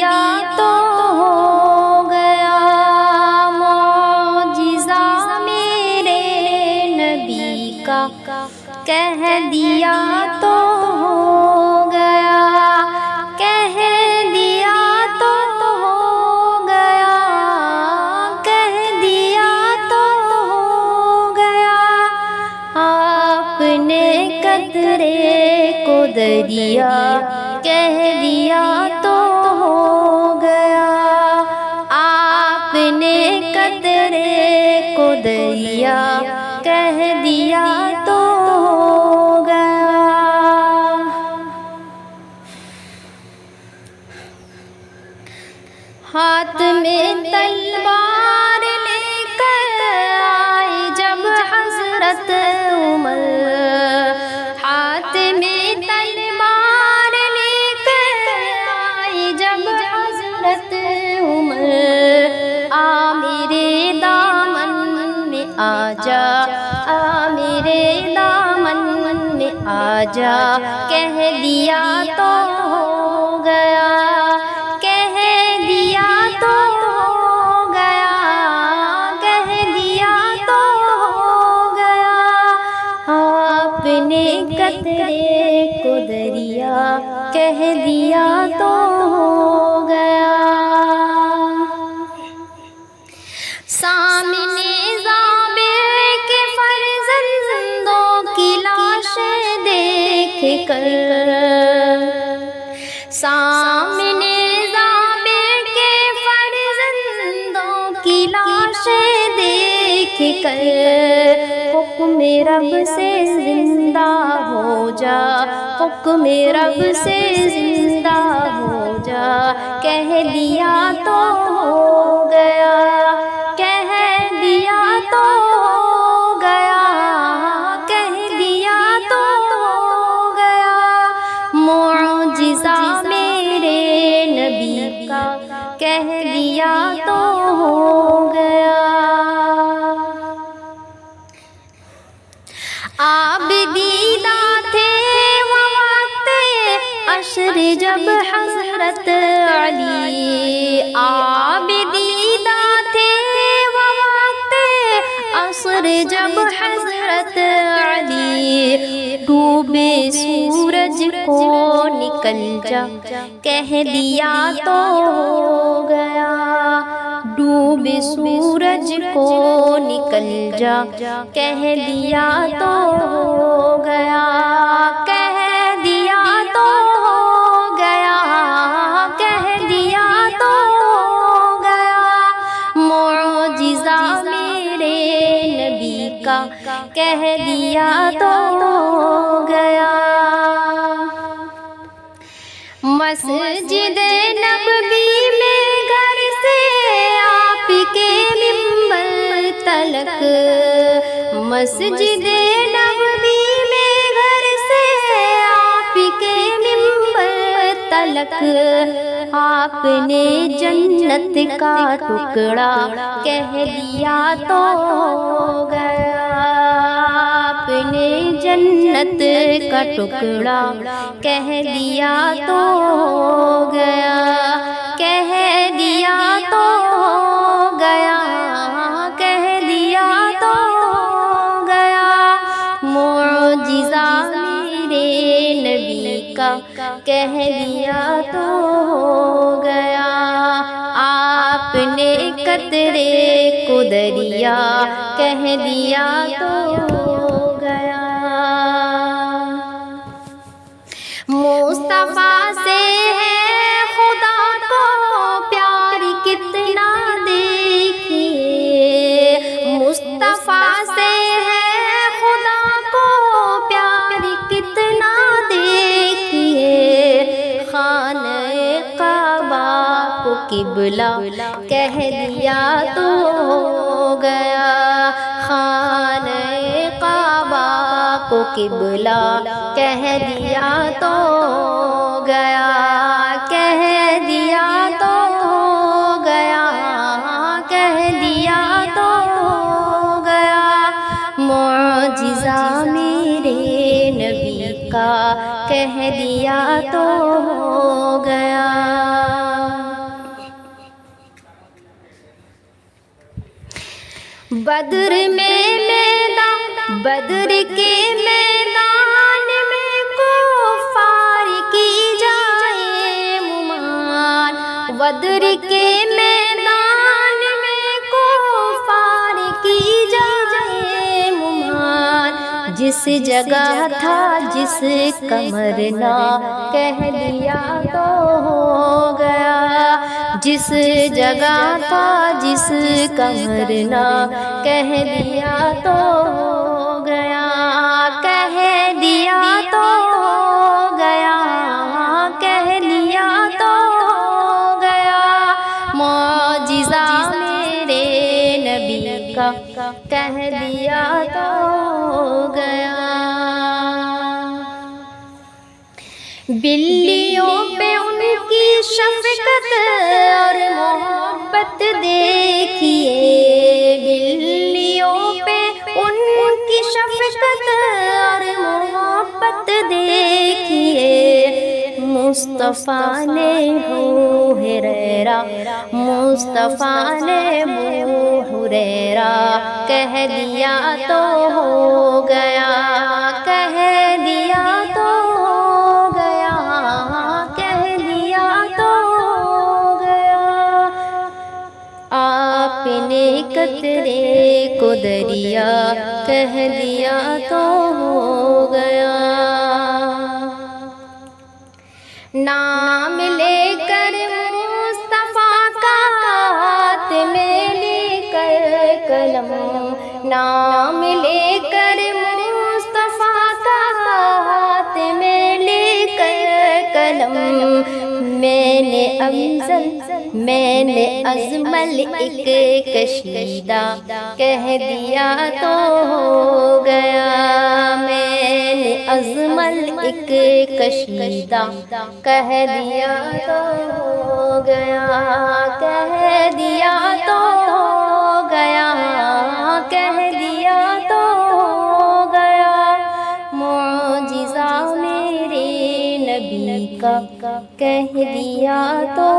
دیا تو ہو گیا، معجزہ میرے نبی کا کہہ دیا تو ہو گیا، کہہ دیا تو ہو گیا، کہہ دیا تو ہو گیا، آپ نے قطرے کو دریا کہہ دیا تو ہو گیا، آپ نے قطرے کو دریا کہہ دیا تو ہو گیا۔ ہاتھ میں تلوار لے کر آئے جب حضرت عمر، ہاتھ میں تلوار لے کر آئے جب حضرت عمر، آ میرے دامن میں آ جا، آ میرے دامن میں آ جا، کہہ دیا تو ہو گیا، کہہ دیا تو ہو گیا، کہہ دیا تو ہو گیا، آپ نے قطرے کو دریا کہہ دیا تو ہو گیا۔ سامنے زابر کے فرزندوں کی لاشیں دیکھ کر، سامنے زابر کے فرزندوں کی لاشیں دیکھ کر، حکم رب سے زندہ ہو جا، حکم رب سے زندہ ہو جا، کہہ دیا تو ہو گیا، کہہ دیا تو ہو گیا، کہہ دیا تو ہو گیا، معجزہ میرے نبی کا کہہ دیا تو ہو گیا۔ آپ دیدہ تھے وہ وقت عشر جب حضرت علی، آپ دیدہ تھے وہ وقت عصر جب حضرت علی، ڈوبے سورج کو نکل جا کہہ دیا تو ہو گیا، ڈوبے سورج کو نکل جا کہہ دیا تو ہو گیا، کہہ دیا تو ہو گیا، کہہ دیا تو ہو گیا، معجزہ میرے نبی کا کہہ دیا تو ہو گیا۔ مسجد نبوی میں گھر سے آپ کے ممبر تلک، مسجد نبوی میں گھر سے آپ کے ممبر تلک، آپ نے جنت کا ٹکڑا کہہ دیا تو ہو گیا، آپ نے جنت کا ٹکڑا کہہ دیا تو ہو گیا، کہہ دیا تو ہو گیا، کہہ دیا تو ہو گیا، معجزہ میرے نبی کا کہہ دیا تو ہو گیا، آپ نے قطرے کو دریا کہہ دیا تو ہو گیا۔ مصطفیٰ سے ہے خدا کو پیار کتنا دیکھیے، مصطفیٰ سے ہے خدا کو پیار کتنا دیکھیے، خانہ کعبہ کو قبلہ کہہ دیا تو ہو گیا، خانہ کعبہ کو قبلہ کہہ دیا تو ہو گیا، کہہ دیا تو ہو گیا، کہہ دیا تو ہو گیا، معجزہ میرے نبی کا کہہ دیا تو ہو گیا۔ بدر میں میدان، بدر کے میدان میں کفار کی جائے ممان، بدر کے میدان میں کفار کی جائے ممان، جس جگہ تھا جس کا مرنا کہہ دیا تو ہو گیا، جس جگہ تھا جس کا مرنا کہہ دیا تو ہو گیا، کہہ دیا تو ہو گیا، کہہ دیا تو ہو گیا، معجزہ میرے نبی کا کہہ دیا تو ہو گیا۔ بلیوں پہ ان کی شفقت اور محبت دیکھیے، بلیوں پہ ان کی شفقت اور محبت دیکھیے، مصطفیٰ نے ابو ہریرہ، مصطفیٰ نے ابو ہریرہ کہہ دیا تو ہو گیا، کہہ دیا تو ہو گیا، کہہ دیا تو ہو گیا، آپ نے قطرے کو دریا کہہ دیا تو ہو گیا، نام لے کر مصطفیٰ کا ہاتھ میں لے کر قلم، نام لے کر مصطفیٰ کا ہاتھ میں لے کر قلم، میں نے افضل، میں نے اجمل ایک کشیدہ کہہ دیا تو ہو گیا، میں نے اجمل ایک کشیدہ کہہ دیا تو ہو گیا، کہہ دیا تو ہو گیا، کہہ دیا تو ہو گیا، معجزہ میرے نبی کا کہہ دیا تو